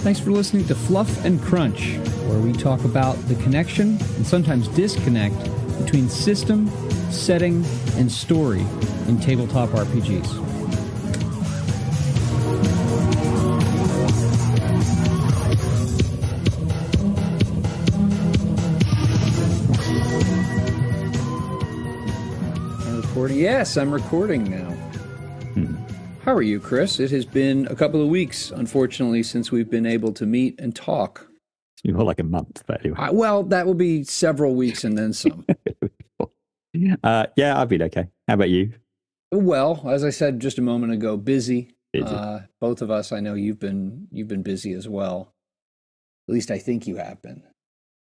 Thanks for listening to Fluff and Crunch, where we talk about the connection and sometimes disconnect between system, setting, and story in tabletop RPGs. Yes, I'm recording now. How are you, Chris? It has been a couple of weeks, unfortunately, since we've been able to meet and talk. It's more like a month, but anyway. Well, that will be several weeks and then some. Yeah, I've been okay. How about you? Well, as I said just a moment ago, busy. Both of us. I know you've been busy as well. At least I think you have been.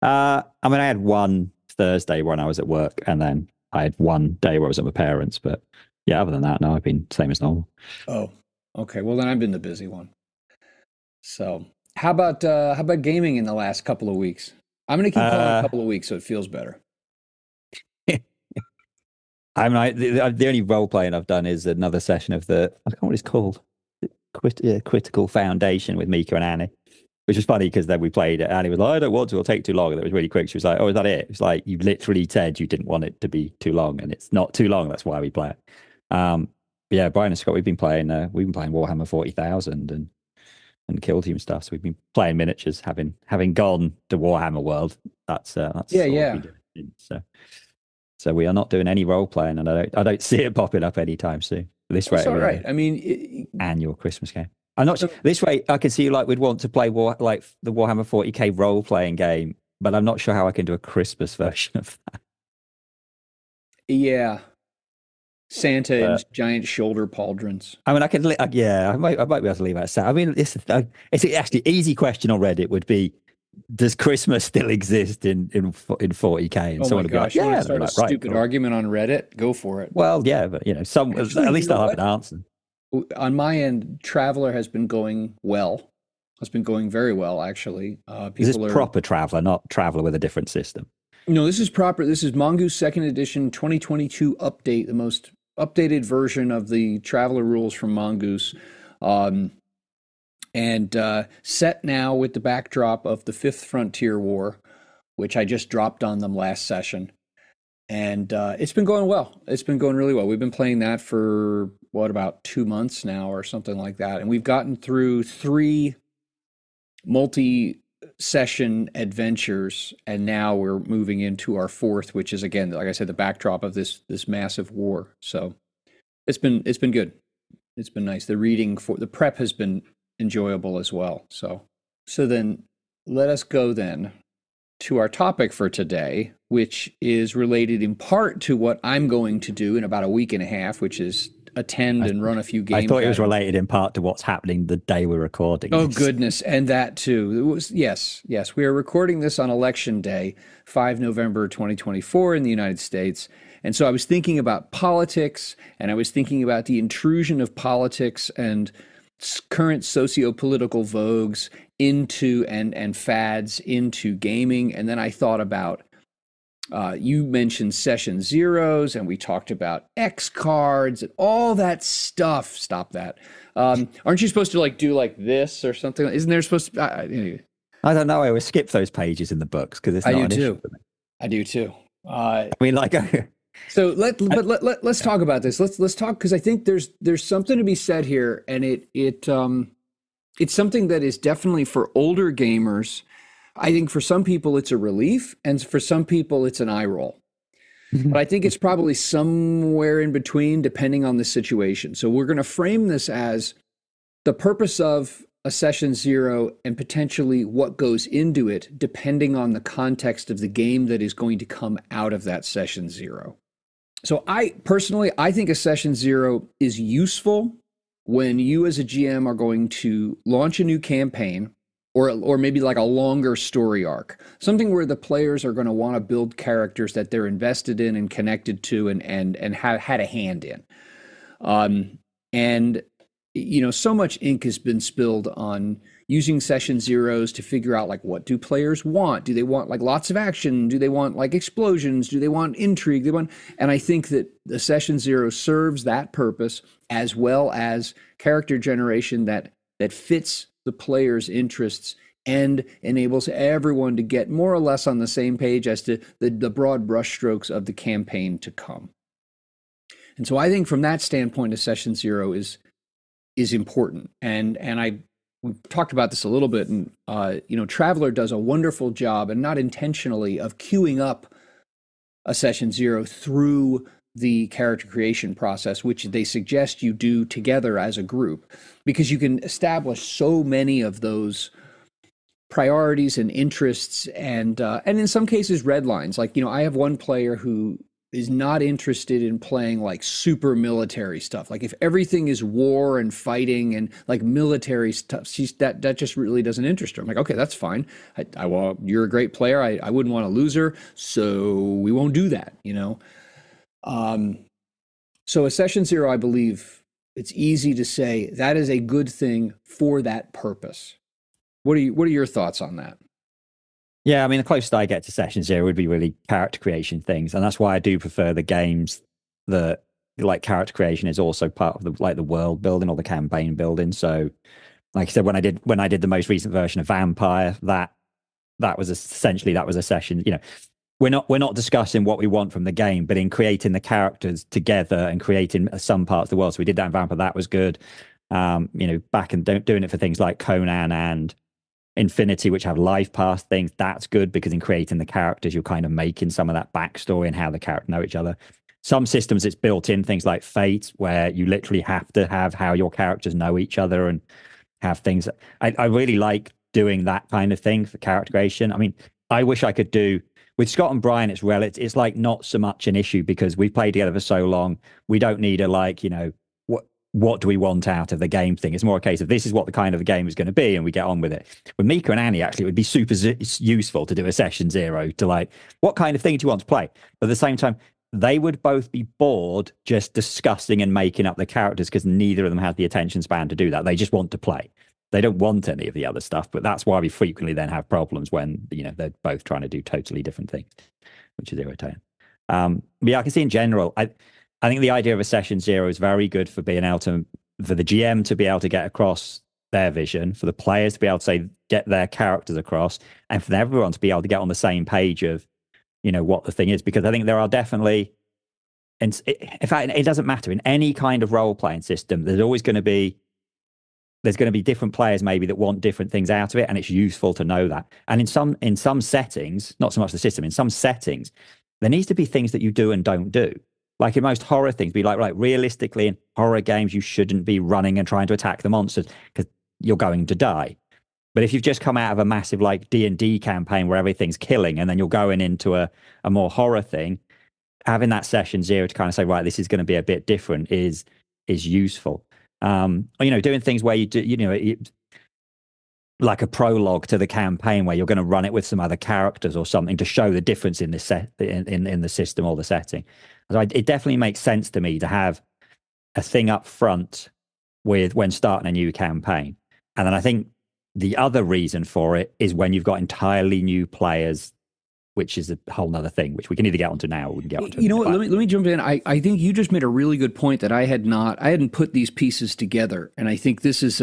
I mean, I had one Thursday when I was at work, and then I had one day where I was at my parents', but yeah, other than that, no, I've been same as normal. Oh, okay. Well, then I've been the busy one. So, how about gaming in the last couple of weeks? I'm going to keep calling a couple of weeks so it feels better. I mean, the only role playing I've done is another session of I can't know what it's called, Critical Foundation with Mika and Annie. Which was funny because then we played it. Annie was like, I don't want to, it'll take too long. And it was really quick. She was like, oh, is that it? It's like, you literally said you didn't want it to be too long, and it's not too long. That's why we play it. Yeah, Brian and Scott, we've been playing Warhammer 40,000 and Kill Team stuff. So we've been playing miniatures, having gone to Warhammer World. That's yeah. So we are not doing any role playing, and I don't see it popping up anytime soon. This rate, all right. I mean, annual Christmas game. I'm not sure. This way, I can see like we'd want to play like the Warhammer 40k role-playing game, but I'm not sure how I can do a Christmas version of that. Yeah, Santa and giant shoulder pauldrons. I mean, I could. I might be able to leave out Santa. I mean, it's actually easy question on Reddit would be, does Christmas still exist in 40k? And someone would be like, yeah, start a stupid argument on Reddit. Go for it. Well, yeah, but at least I'll have an answer. On my end, Traveler has been going well. It's been going very well, actually. Is this proper Traveler, not Traveler with a different system? No, this is proper. This is Mongoose 2nd Edition 2022 update, the most updated version of the Traveler rules from Mongoose. And set now with the backdrop of the 5th Frontier War, which I just dropped on them last session. And it's been going well. It's been going really well. We've been playing that for, about 2 months now or something like that. And we've gotten through 3 multi-session adventures. And now we're moving into our 4th, which is, again, like I said, the backdrop of this massive war. So it's been good. It's been nice. The prep has been enjoyable as well. So then let us go then to our topic for today, which is related in part to what I'm going to do in about a week and a half, which is attend and run a few games. I thought it was related in part to what's happening the day we're recording. Oh, goodness. And that too. It was, yes. We are recording this on Election Day, 5 November 2024 in the United States. And so I was thinking about politics, and I was thinking about the intrusion of politics and current socio-political vogues into and fads into gaming. And then I thought about, you mentioned session zeros, and we talked about X cards and all that stuff. Stop that. Aren't you supposed to do like this or something? Isn't there supposed to anyway. I don't know. I always skip those pages in the books because it's not an issue for me. I do too. I mean, so let's talk about this. Let's talk, because I think there's something to be said here, and it's something that is definitely for older gamers. I think for some people it's a relief, and for some people it's an eye roll. But I think it's probably somewhere in between, depending on the situation. So we're going to frame this as the purpose of a session zero and potentially what goes into it, depending on the context of the game that is going to come out of that session zero. So I think a session zero is useful when you as a GM are going to launch a new campaign, or maybe like a longer story arc, something where the players are going to want to build characters that they're invested in and connected to and have had a hand in. And so much ink has been spilled on using session zeros to figure out, like, what do players want? Do they want like lots of action? Do they want like explosions? Do they want intrigue? And I think that the session zero serves that purpose, as well as character generation that fits the players' interests and enables everyone to get more or less on the same page as to the broad brushstrokes of the campaign to come. And so I think from that standpoint, a session zero is important. And we talked about this a little bit, and Traveller does a wonderful job, and not intentionally, of queuing up a session zero through the character creation process, which they suggest you do together as a group, because you can establish so many of those priorities and interests, and in some cases red lines. Like, I have one player who is not interested in playing like super military stuff. Like, if everything is war and fighting and like military stuff, that just really doesn't interest her. I'm like, okay, that's fine. You're a great player. I wouldn't want to lose her, so we won't do that. So a session zero, I believe it's easy to say that is a good thing for that purpose. What are your thoughts on that? Yeah, I mean, the closest I get to session zero would be really character creation things, and that's why I do prefer the games that, like, character creation is also part of the world building or the campaign building. So, like I said, when I did the most recent version of Vampire, that was essentially a session. We're not discussing what we want from the game, but in creating the characters together and creating some parts of the world. So we did that in Vampire. That was good. Back and doing it for things like Conan and Infinity, which have life path things, that's good, because in creating the characters, you're kind of making some of that backstory and how the characters know each other. Some systems, it's built in, things like Fate, where you literally have to have how your characters know each other and have things. I really like doing that kind of thing for character creation. I mean, I wish I could do with Scott and Brian. It's like not so much an issue, because we've played together for so long. We don't need a what do we want out of the game thing. It's more a case of, this is what the kind of the game is going to be, and we get on with it. With Mika and Annie, actually, it would be super useful to do a session zero to, like, what kind of thing do you want to play? But at the same time, they would both be bored just discussing and making up the characters, because neither of them has the attention span to do that. They just want to play. They don't want any of the other stuff, but that's why we frequently then have problems when, they're both trying to do totally different things, which is irritating. But yeah, I can see in general, I think the idea of a session zero is very good for being able to, for the GM to be able to get across their vision, for the players to be able to get their characters across, and for everyone to be able to get on the same page of, what the thing is. Because I think there are definitely, in fact, it doesn't matter in any kind of role playing system. There's going to be different players maybe that want different things out of it, and it's useful to know that. And in some settings, not so much the system, in some settings, there needs to be things that you do and don't do. Like in most horror things, be like, right, realistically in horror games, you shouldn't be running and trying to attack the monsters, because you're going to die. But if you've just come out of a massive like D&D campaign where everything's killing, and then you're going into a more horror thing, having that session zero to kind of say, right, this is going to be a bit different is useful. Doing things where you do, like a prologue to the campaign where you're going to run it with some other characters or something to show the difference in the in the system or the setting. So it definitely makes sense to me to have a thing up front when starting a new campaign. And then I think the other reason for it is when you've got entirely new players, which is a whole nother thing, which we can either get onto now or we can get onto. You know what? Let me jump in. I think you just made a really good point that I hadn't put these pieces together, and I think this is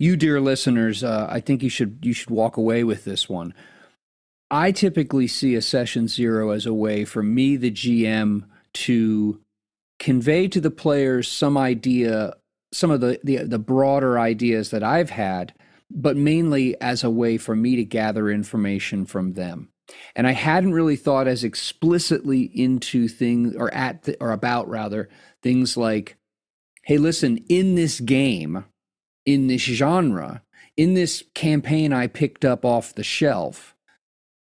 you, dear listeners. I think you should walk away with this one. I typically see a session zero as a way for me, the GM, to convey to the players some idea, some of the broader ideas that I've had, but mainly as a way for me to gather information from them. And I hadn't really thought as explicitly into things, or about rather, things like, hey, listen, in this game, in this genre, in this campaign I picked up off the shelf,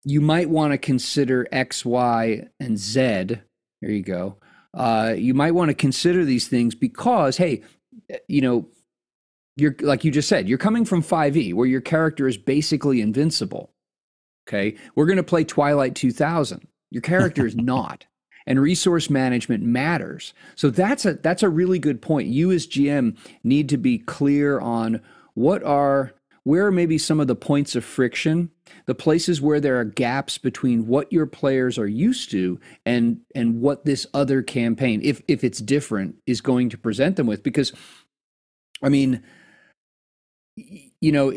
you might want to consider X, Y, and Z. There you go. You might want to consider these things because, hey, you're, like you just said, you're coming from 5e, where your character is basically invincible. Okay, we're going to play Twilight 2000. Your character is not, and resource management matters. So that's a really good point. You as GM need to be clear on where are maybe some of the points of friction, the places where there are gaps between what your players are used to and what this other campaign, if it's different, is going to present them with. Because, I mean, you know,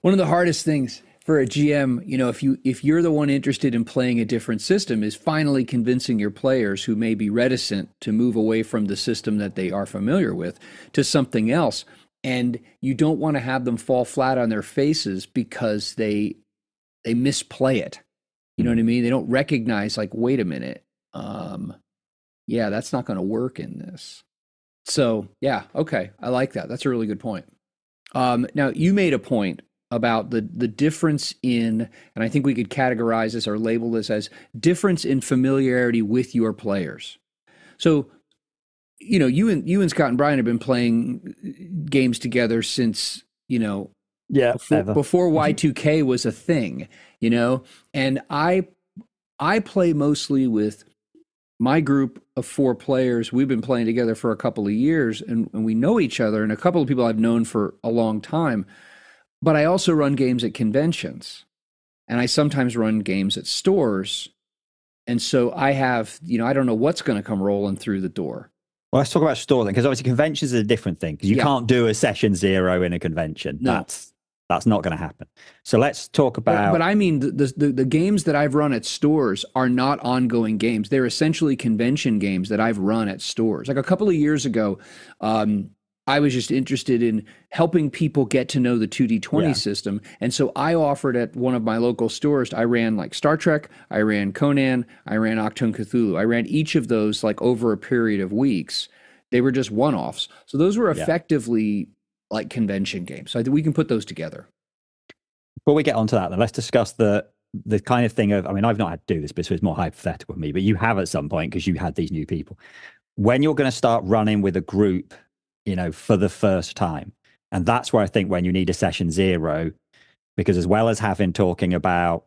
one of the hardest things for a GM, you know, if you're the one interested in playing a different system, is finally convincing your players who may be reticent to move away from the system that they are familiar with to something else. And you don't want to have them fall flat on their faces because they misplay it. You know what I mean? They don't recognize, like, wait a minute, yeah, that's not going to work in this. So yeah, okay, I like that. That's a really good point. Now you made a point about the difference in, and I think we could categorize this or label this as difference in familiarity with your players. So, you know, you and Scott and Brian have been playing games together since, you know, Yeah, before Y2K was a thing, you know, and I play mostly with my group of 4 players. We've been playing together for a couple of years, and we know each other, and a couple of people I've known for a long time. But I also run games at conventions, and I sometimes run games at stores. And so I have, you know, I don't know what's going to come rolling through the door. Well, let's talk about store then, because obviously conventions is a different thing, because you can't do a session 0 in a convention. No. That's not going to happen. So let's talk about. But I mean, the games that I've run at stores are not ongoing games. They're essentially convention games that I've run at stores. Like a couple of years ago, I was just interested in helping people get to know the 2D20 system. And so I offered at one of my local stores, I ran like Star Trek, I ran Conan, I ran Achtung Cthulhu. I ran each of those like over a period of weeks. They were just one-offs. So those were effectively like convention games. So I think we can put those together. Before we get onto that, then let's discuss the kind of thing of, I mean, I've not had to do this, but it's more hypothetical with me, but you have at some point because you had these new people. When you're going to start running with a group, you know, for the first time, and that's where I think when you need a session 0, because as well as talking about,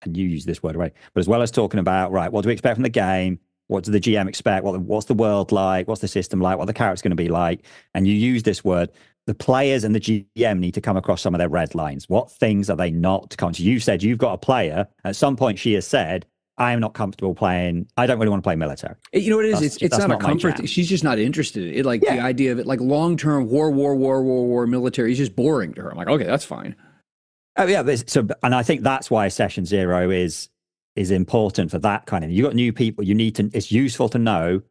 and you use this word right, but as well as talking about, right, what do we expect from the game? What does the GM expect? What's the world like? What's the system like? What the character's going to be like? And you use this word. The players and the GM need to come across some of their red lines. What things are they not comfortable? You said you've got a player. At some point, she has said, I am not comfortable playing. I don't really want to play military. You know what it is? It's not a comfort. She's just not interested in it. Like the idea of it, like long-term war, military is just boring to her. I'm like, okay, that's fine. Oh yeah. And I think that's why session 0 is important for that kind of. You got new people. You need to. It's useful to know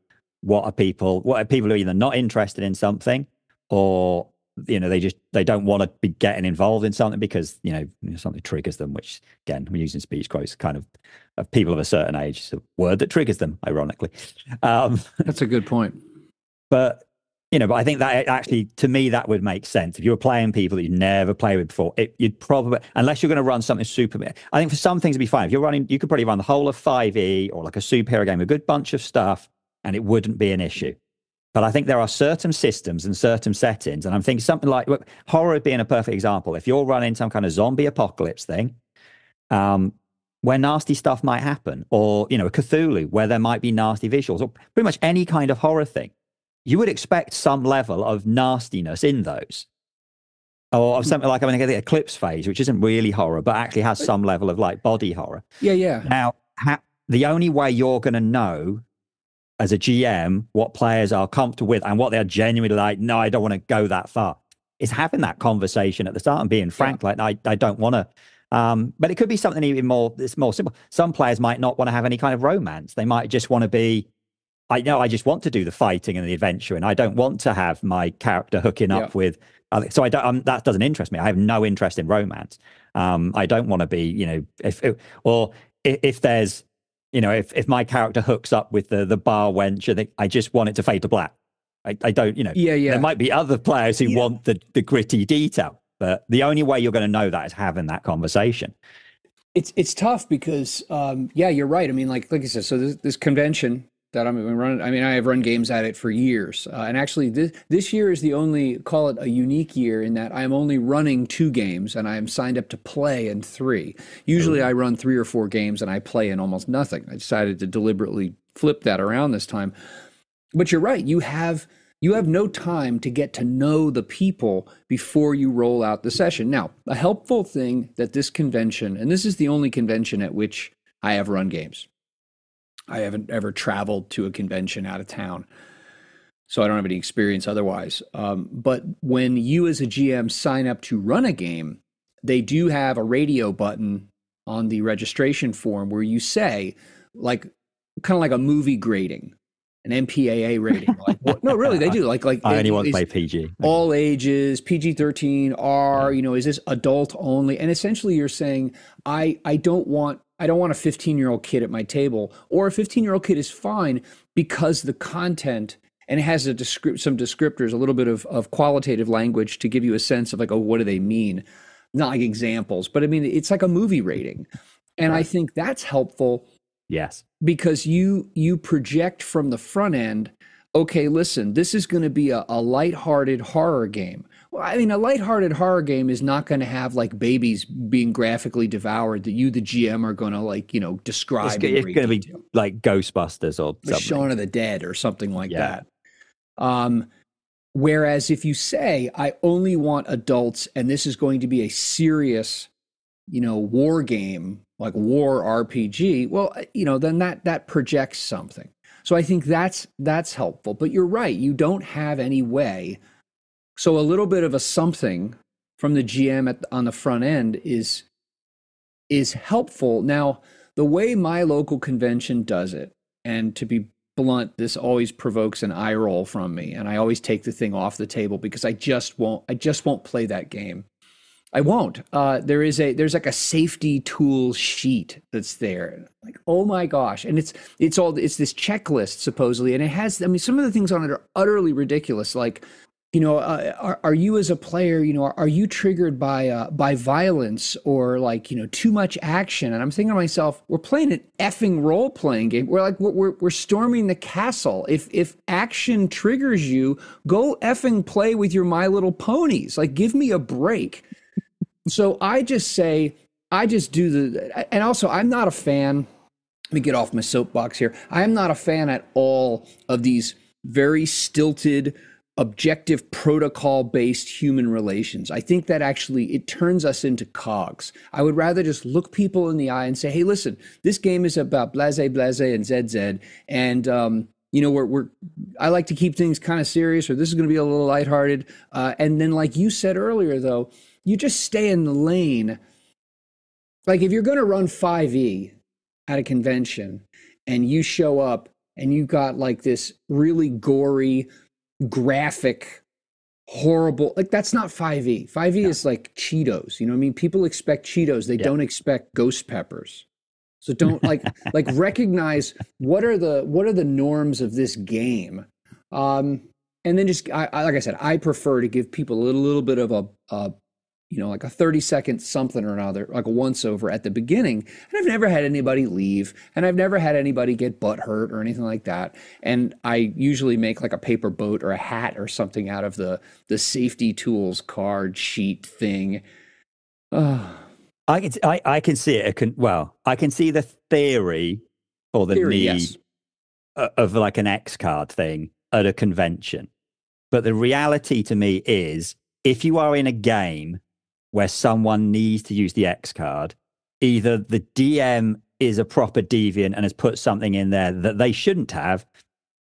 what are people who are either not interested in something, or you know they don't want to be getting involved in something because you know something triggers them. Which again, we're using speech quotes, kind of people of a certain age. It's a word that triggers them, ironically. That's a good point. But you know, but I think that actually, to me, that would make sense. If you were playing people that you'd never played with before, you'd probably, unless you're going to run something super, I think for some things it'd be fine. If you're running, you could probably run the whole of 5e or like a superhero game, a good bunch of stuff, and it wouldn't be an issue. But I think there are certain systems and certain settings, and I'm thinking something like horror being a perfect example. If you're running some kind of zombie apocalypse thing, where nasty stuff might happen, or you know, a Cthulhu where there might be nasty visuals, or pretty much any kind of horror thing, you would expect some level of nastiness in those. Or something like, I mean, the Eclipse phase, which isn't really horror, but actually has some level of like body horror. Yeah. Now, the only way you're going to know as a GM what players are comfortable with and what they're genuinely like, no, I don't want to go that far, is having that conversation at the start and being frank, like, I don't want to. But it could be something even more, it's more simple. Some players might not want to have any kind of romance. They might just want to be, I just want to do the fighting and the adventure, and I don't want to have my character hooking up with. So I don't. That doesn't interest me. I have no interest in romance. I don't want to be, you know, if there's, you know, if my character hooks up with the bar wench, I just want it to fade to black. I don't, you know. Yeah. There might be other players who want the gritty detail, but the only way you're going to know that is having that conversation. It's tough because, you're right. I mean, like I said, so this convention that I'm running, I mean, I have run games at it for years. And actually, this year is the only, call it a unique year, in that I'm only running 2 games and I am signed up to play in 3. Usually I run 3 or 4 games and I play in almost nothing. I decided to deliberately flip that around this time. But you're right, you have no time to get to know the people before you roll out the session. Now, a helpful thing that this convention, and this is the only convention at which I have run games. I haven't ever traveled to a convention out of town. so I don't have any experience otherwise. But when you as a GM sign up to run a game, they do have a radio button on the registration form where you say, like, kind of like a movie grading, an MPAA rating. Like, what? No, really, they do. I only want to play PG. All ages, PG-13, R. You know, is this adult only? And essentially, you're saying, I don't want a 15-year-old kid at my table, or a 15-year-old kid is fine because the content, and it has some descriptors, a little bit of qualitative language to give you a sense of like, oh, what do they mean? Not like examples, but I mean, it's like a movie rating. And I think that's helpful. Yes. Because you project from the front end, okay, listen, this is going to be a lighthearted horror game. Well, I mean, a lighthearted horror game is not going to have like babies being graphically devoured that you, the GM, are going to like, you know, describe. It's going to be like Ghostbusters or something. Shaun of the Dead or something like that. Whereas if you say, I only want adults and this is going to be a serious, you know, war game, like war RPG, well, you know, then that projects something. So I think that's helpful. But you're right, you don't have any way. So a little bit of a something from the GM on the front end is helpful. Now, the way my local convention does it, and to be blunt, this always provokes an eye roll from me, and I always take the thing off the table because I just won't play that game. I won't. There's like a safety tools sheet that's there. Like, oh my gosh. And it's this checklist supposedly. And it has, I mean, some of the things on it are utterly ridiculous. Like, you know, are you as a player, you know, are you triggered by violence or like, you know, too much action? And I'm thinking to myself, we're playing an effing role playing game. We're storming the castle. If action triggers you, go effing play with your My Little Ponies. Like, give me a break. So I just do and also I'm not a fan, let me get off my soapbox here. I am not a fan at all of these very stilted, objective protocol-based human relations. I think that actually, it turns us into cogs. I would rather just look people in the eye and say, hey, listen, this game is about blase, blase, and ZZ, and, you know, I like to keep things kind of serious, or this is going to be a little lighthearted. And then, like you said earlier, though, you just stay in the lane. Like, if you're going to run 5e at a convention and you show up and you got like this really gory, graphic, horrible, like, that's not 5e. 5e is like Cheetos. You know what I mean? People expect Cheetos. They don't expect ghost peppers. So don't like recognize what are the norms of this game. And then just, like I said, I prefer to give people a little bit of a you know, like a 30-second something or another, like a once over at the beginning. And I've never had anybody leave, and I've never had anybody get butt hurt or anything like that. And I usually make like a paper boat or a hat or something out of the safety tools card sheet thing. I can see it. I can see the theory or the need yes. of like an X card thing at a convention. But the reality to me is, if you are in a game where someone needs to use the X card, either the DM is a proper deviant and has put something in there that they shouldn't have,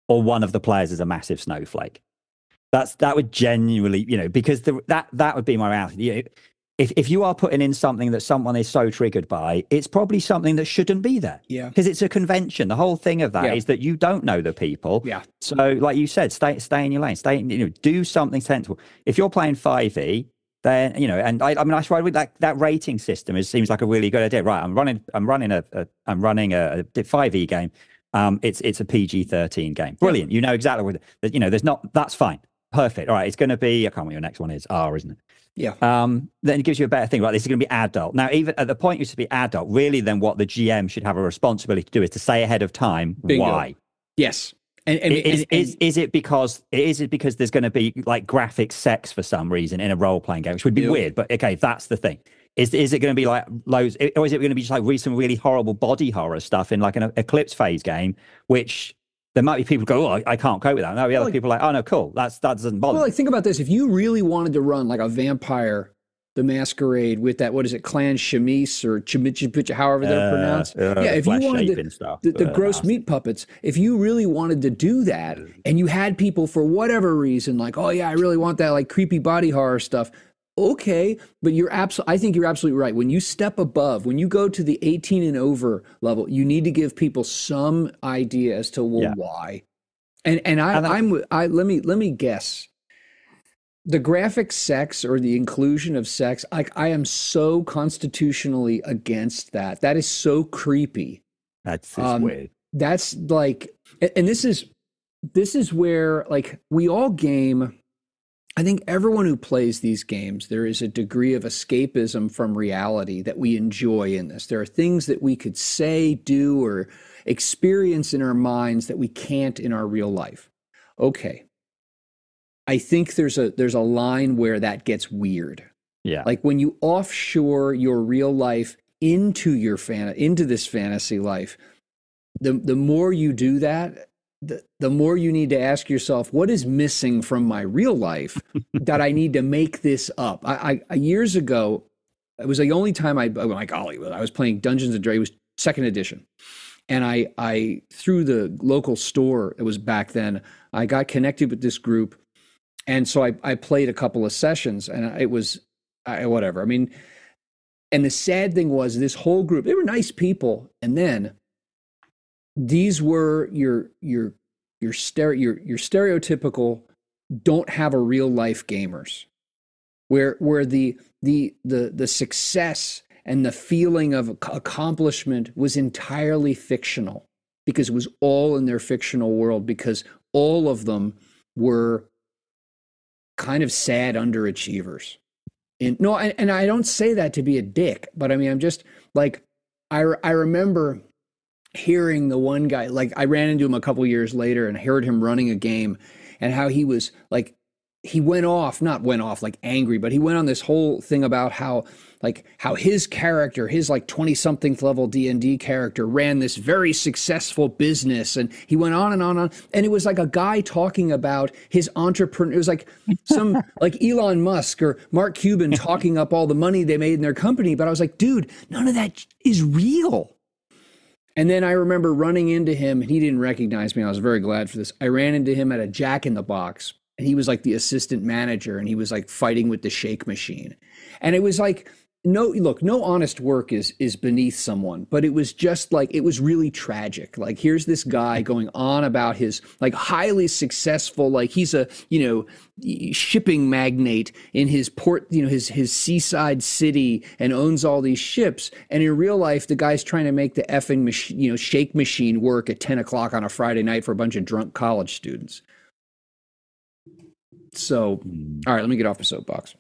or one of the players is a massive snowflake. That would genuinely, you know, because that would be my reality. You know, if you are putting in something that someone is so triggered by, it's probably something that shouldn't be there. Yeah. Because it's a convention. The whole thing of that is that you don't know the people. Yeah. So, like you said, stay in your lane. Do something sensible. If you're playing 5e, then, you know, and I mean, I swear with that rating system, seems like a really good idea. Right, I'm running a 5e game. It's a PG-13 game. Brilliant. You know exactly what, you know, that's fine. Perfect. All right, it's going to be, I can't remember what your next one is, R, isn't it? Yeah. Then it gives you a better thing, right? This is going to be adult. Now, even at the point you should be adult, really, then what the GM should have a responsibility to do is to say ahead of time why. Yes. Is it because there's going to be like graphic sex for some reason in a role playing game, which would be weird, but okay, that's the thing. Is it going to be like loads, or is it going to be just like some really horrible body horror stuff in like an Eclipse phase game, which there might be people who go, oh, I can't cope with that. And there'll be other people like, oh no, cool, that doesn't bother. Well, like, think about this: if you really wanted to run like a vampire the Masquerade with that, what is it, clan chemise or however they're pronounced. Yeah, if you wanted the gross meat puppets, if you really wanted to do that and you had people for whatever reason, like, oh yeah, I really want that like creepy body horror stuff. Okay, but I think you're absolutely right. When you step above, when you go to the 18 and over level, you need to give people some idea as to why. Let me guess. The graphic sex or the inclusion of sex, I am so constitutionally against that. That is so creepy. That's weird. That's like, and this is where like we all game. I think everyone who plays these games, there is a degree of escapism from reality that we enjoy in this. There are things that we could say, do, or experience in our minds that we can't in our real life. Okay. I think there's a line where that gets weird. Yeah. Like when you offshore your real life into into this fantasy life, the more you do that, the more you need to ask yourself, what is missing from my real life that I need to make this up? I years ago, it was the only time I was playing Dungeons and Dragons, it was 2nd edition. And I through the local store, it was back then, I got connected with this group. And so I played a couple of sessions and it was whatever. I mean, and the sad thing was this whole group, they were nice people. And then these were your stereotypical don't have a real life gamers where the success and the feeling of accomplishment was entirely fictional because it was all in their fictional world, because all of them were kind of sad underachievers. And I don't say that to be a dick, but I mean, I'm just like, I remember hearing the one guy, like I ran into him a couple years later and heard him running a game and how he was like, he not went off like angry, but he went on this whole thing about how his character, his like 20-something level D&D character ran this very successful business. And he went on and on. And it was like a guy talking about his entrepreneur. It was like some like Elon Musk or Mark Cuban talking up all the money they made in their company. But I was like, dude, none of that is real. And then I remember running into him and he didn't recognize me. I was very glad for this. I ran into him at a Jack in the Box. And he was like the assistant manager and he was like fighting with the shake machine. And it was like, no honest work is beneath someone, but it was just like, it was really tragic. Like, here's this guy going on about his like highly successful, like he's a, shipping magnate in his port, his seaside city and owns all these ships. And in real life, the guy's trying to make the effing machine, shake machine work at 10 o'clock on a Friday night for a bunch of drunk college students. So, all right, let me get off the soapbox.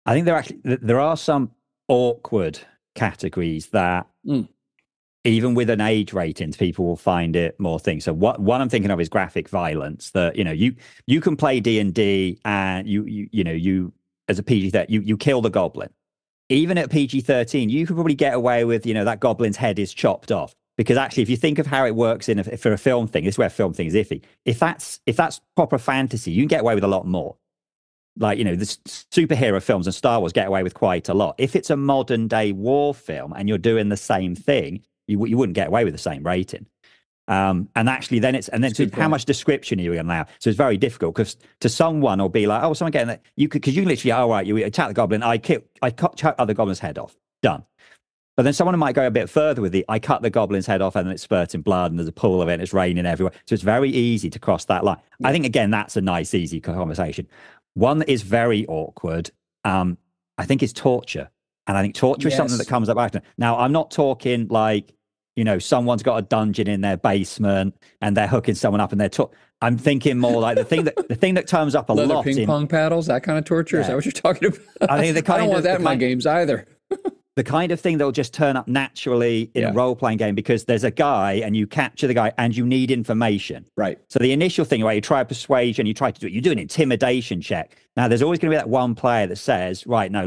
I think there are some awkward categories that even with an age rating, people will find it more things. So one I'm thinking of is graphic violence. That you can play D&D and you as a PG-13 you kill the goblin. Even at PG-13, you could probably get away with that goblin's head is chopped off. Because actually, if you think of how it works for a film thing, this is where a film thing is iffy. If that's proper fantasy, you can get away with a lot more. Like, the superhero films and Star Wars get away with quite a lot. If it's a modern day war film and you're doing the same thing, you wouldn't get away with the same rating. And actually, then how much description are you going to allow? So it's very difficult because to someone will be like, oh, someone getting that because you can literally, all right, you attack the goblin, I cut the goblin's head off, done. But then someone might go a bit further with I cut the goblin's head off and then it's spurting blood and there's a pool of it and it's raining everywhere. So it's very easy to cross that line. Yeah. I think, again, that's a nice, easy conversation. One that is very awkward, I think, is torture. And I think torture is something that comes up often. Now, I'm not talking like, someone's got a dungeon in their basement and they're hooking someone up and I'm thinking more like the thing that comes up a lot. Ping pong paddles, that kind of torture. Yeah. Is that what you're talking about? I think I don't want that in my games either. The kind of thing that'll just turn up naturally in a role-playing game because there's a guy and you capture the guy and you need information. Right. So the initial thing where you try persuasion, you try to do it, you do an intimidation check. Now, there's always going to be that one player that says, right, no,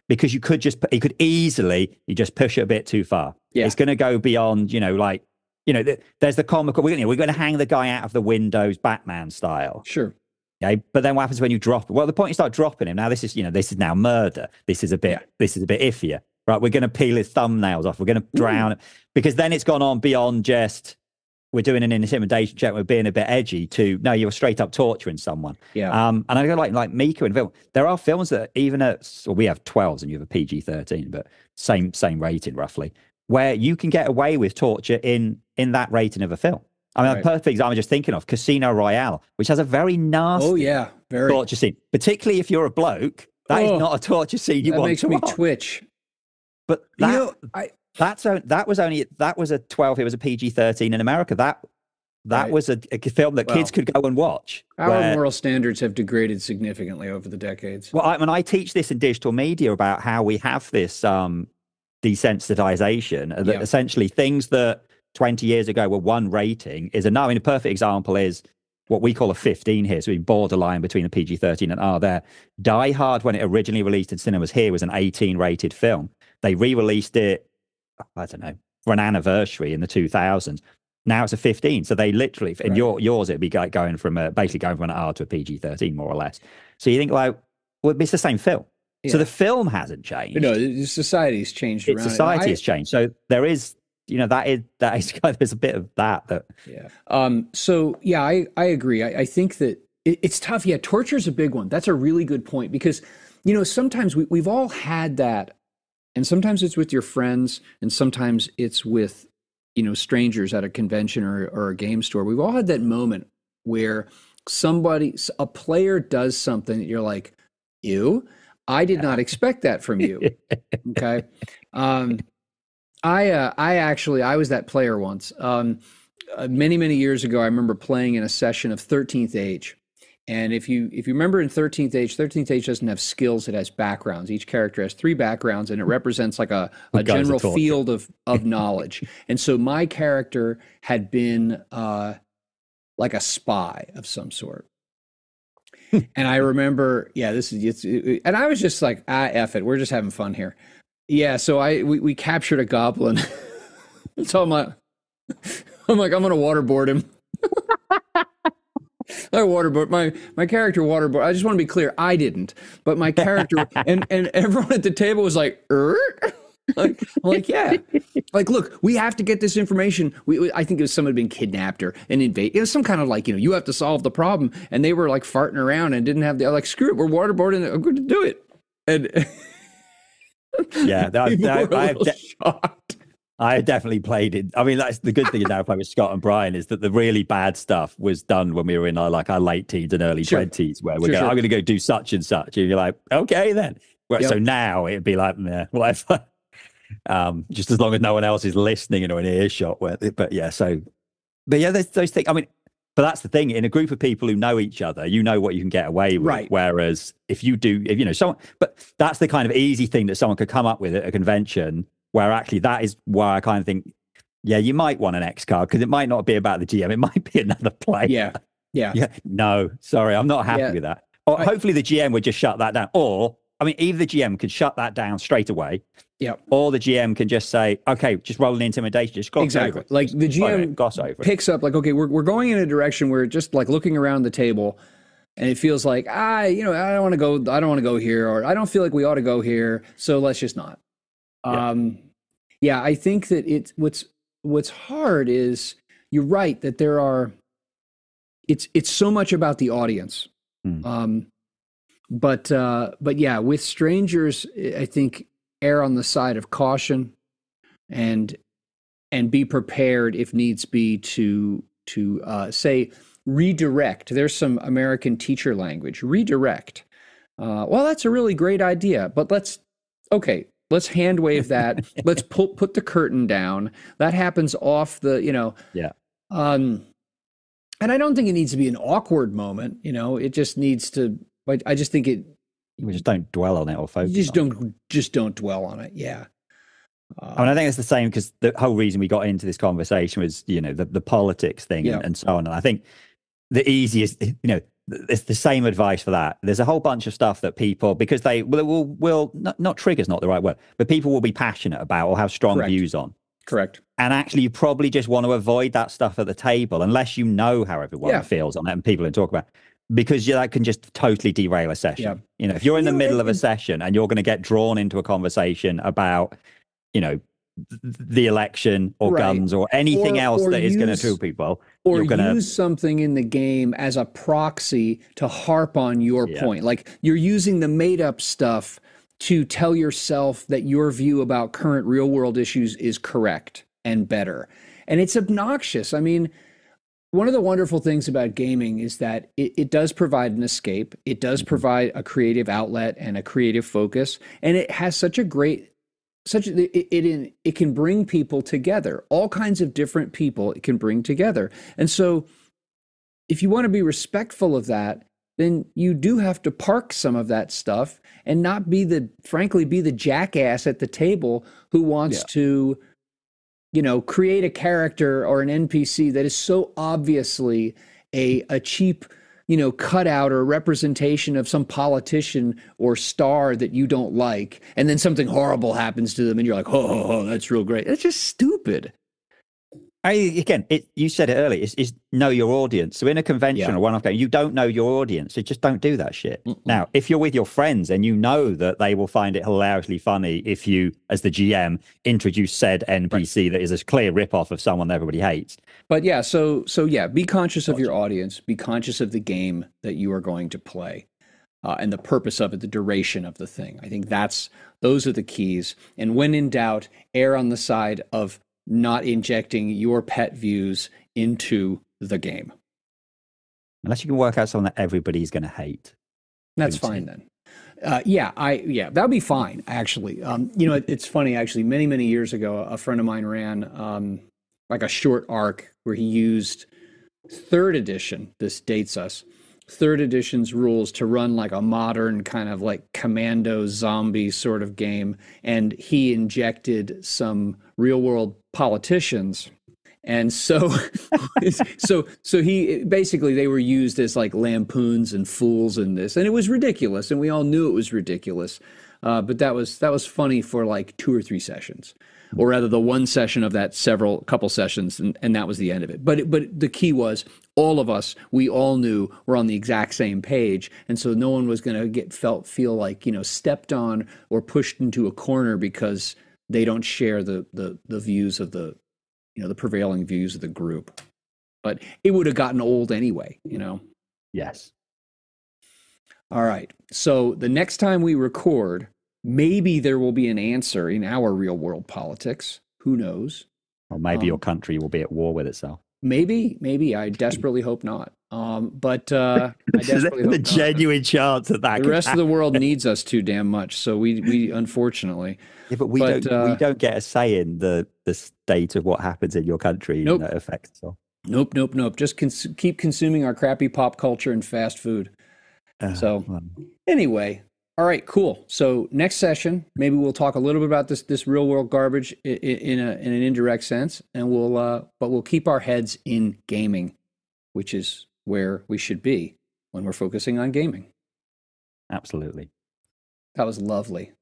because you could easily just push it a bit too far. Yeah. It's going to go beyond, there's the comical, we're going to hang the guy out of the windows Batman style. Sure. Okay? But then what happens when you drop? Well, the point you start dropping him now. This is now murder. This is a bit iffier, right? We're going to peel his thumbnails off. We're going to drown it, because then it's gone on beyond just we're doing an intimidation check. We're being a bit edgy to no, you're straight up torturing someone. Yeah. And I go like Mika and film. There are films that even we have 12s and you have a PG-13, but same rating roughly, where you can get away with torture in that rating of a film. I mean, a perfect example I'm just thinking of Casino Royale, which has a very nasty torture scene, particularly if you're a bloke. That is not a torture scene you want to watch. That makes me twitch. But that was a 12. It was a PG-13 in America. That was a film that kids could go and watch. Our moral standards have degraded significantly over the decades. Well, I teach this in digital media about how we have this desensitization, and that essentially things that 20 years ago were one rating is a now. I mean, a perfect example is what we call a 15 here, so borderline between a PG-13 and R there. Die Hard, when it originally released in cinemas here, was an 18 rated film. They re-released it, I don't know, for an anniversary in the 2000s. Now it's a 15. So they literally, in yours, it'd be going from basically going from an R to a PG-13, more or less. So you think well, it's the same film. Yeah. So the film hasn't changed. No, society's changed around. Society has changed. So there is, that is there's a bit of that. Yeah. So yeah, I agree. I think that it's tough. Yeah, torture is a big one. That's a really good point, because sometimes we've all had that, and sometimes it's with your friends, and sometimes it's with strangers at a convention or a game store. We've all had that moment where a player does something that you're like, ew, I did not expect that from you. Okay. I was that player once. Many years ago, I remember playing in a session of 13th Age. And if you remember in 13th Age doesn't have skills, it has backgrounds. Each character has 3 backgrounds, and it represents like a general field of knowledge. And so my character had been like a spy of some sort. And I remember, and I was just like, F it, we're just having fun here. Yeah, so we captured a goblin. So I'm like, I'm going to waterboard him. I waterboard my character waterboard. I just want to be clear, I didn't, but my character and everyone at the table was like, like yeah, like look, we have to get this information. I think it was someone being kidnapped or an invade. It was some kind of like you have to solve the problem, and they were like farting around and didn't have like screw it, we're waterboarding. I'm going to do it, and yeah, I definitely played it. I mean, that's the good thing now playing with Scott and Brian is that the really bad stuff was done when we were in our late teens and early 20s, where we're going, I'm going to go do such and such. And you're like, okay, then. So now it'd be like, whatever. Just as long as no one else is listening or in earshot. But yeah, there's those things. I mean, but that's the thing. In a group of people who know each other, you know what you can get away with. Right. Whereas if someone, but that's the kind of easy thing that someone could come up with at a convention, where actually that is why I kind of think, yeah, you might want an X card, because it might not be about the GM. It might be another player. Yeah. No, sorry, I'm not happy with that. Or hopefully the GM would just shut that down. Or, I mean, either the GM could shut that down straight away. Yeah. Or the GM can just say, okay, just roll an intimidation. Just gloss over it. Like the GM picks up like, okay, we're going in a direction where just like looking around the table, and it feels like, I don't want to go here, or I don't feel like we ought to go here, so let's just not. I think that what's hard is, you're right that it's so much about the audience. But yeah, with strangers, I think err on the side of caution, and be prepared if needs be to say redirect. There's some American teacher language, redirect. Well, that's a really great idea, but let's hand wave that. Let's put the curtain down. That happens off the, and I don't think it needs to be an awkward moment. It just needs to, I just think we just don't dwell on it or focus. Just don't dwell on it. Yeah. I mean, I think it's the same, because the whole reason we got into this conversation was, the politics thing and so on. And I think the easiest, it's the same advice for that. There's a whole bunch of stuff that people, because they will not trigger's not the right word, but people will be passionate about or have strong views on. Correct. And actually, you probably just want to avoid that stuff at the table, unless you know how everyone feels on it and people can talk about. because that can just totally derail a session. Yeah. You know, if you're in the middle of a session and you're going to get drawn into a conversation about, you know, the election or guns or anything else that is going to kill people, or you're gonna use something in the game as a proxy to harp on your point. Like you're using the made up stuff to tell yourself that your view about current real world issues is correct and better. And it's obnoxious. I mean, one of the wonderful things about gaming is that it does provide an escape. It does provide a creative outlet and a creative focus. And it has it can bring people together, all kinds of different people it can bring together. And so if you want to be respectful of that, then you do have to park some of that stuff and not be the jackass at the table who wants to, you know, create a character or an NPC that is so obviously a cheap, you know, cutout or representation of some politician or star that you don't like, and then something horrible happens to them and you're like, oh, that's real great. It's just stupid. You said it earlier, it's know your audience. So in a convention or one-off game, you don't know your audience, so just don't do that shit. Now, if you're with your friends and you know that they will find it hilariously funny if you, as the GM, introduce said NPC that is a clear ripoff of someone that everybody hates. But be conscious of your audience, be conscious of the game that you are going to play, and the purpose of it, the duration of the thing. I think those are the keys. And when in doubt, err on the side of not injecting your pet views into the game. Unless you can work out something that everybody's going to hate. That's fine then. That'll be fine, actually. You know, it's funny, actually, many years ago, a friend of mine ran like a short arc where he used 3rd edition, this dates us, 3rd edition's rules to run like a modern kind of like commando zombie sort of game. And he injected some real world politicians. And so he basically, they were used as like lampoons and fools in this, and it was ridiculous. And we all knew it was ridiculous. But that was funny for like 2 or 3 sessions, or rather the one session of that couple sessions. And that was the end of it. But the key was all of us, we all knew we're on the exact same page. And so no one was going to feel like, you know, stepped on or pushed into a corner because they don't share the views of the prevailing views of the group. But it would have gotten old anyway, you know? Yes. All right. So the next time we record, maybe there will be an answer in our real world politics. Who knows? Or maybe your country will be at war with itself. Maybe. I desperately hope not. But I desperately hope the not. Genuine chance that the rest of the world needs us too damn much. So we unfortunately. Yeah, but we don't get a say in the state of what happens in your country. Nope. That affects us. Nope. Just keep consuming our crappy pop culture and fast food. Anyway, all right, cool. So next session, maybe we'll talk a little bit about this real world garbage in an indirect sense, and we'll keep our heads in gaming, which is where we should be when we're focusing on gaming. Absolutely. That was lovely.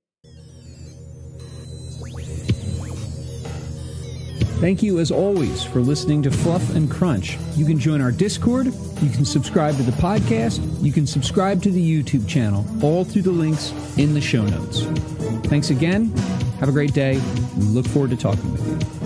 Thank you, as always, for listening to Fluff and Crunch. You can join our Discord. You can subscribe to the podcast. You can subscribe to the YouTube channel, all through the links in the show notes. Thanks again. Have a great day. We look forward to talking with you.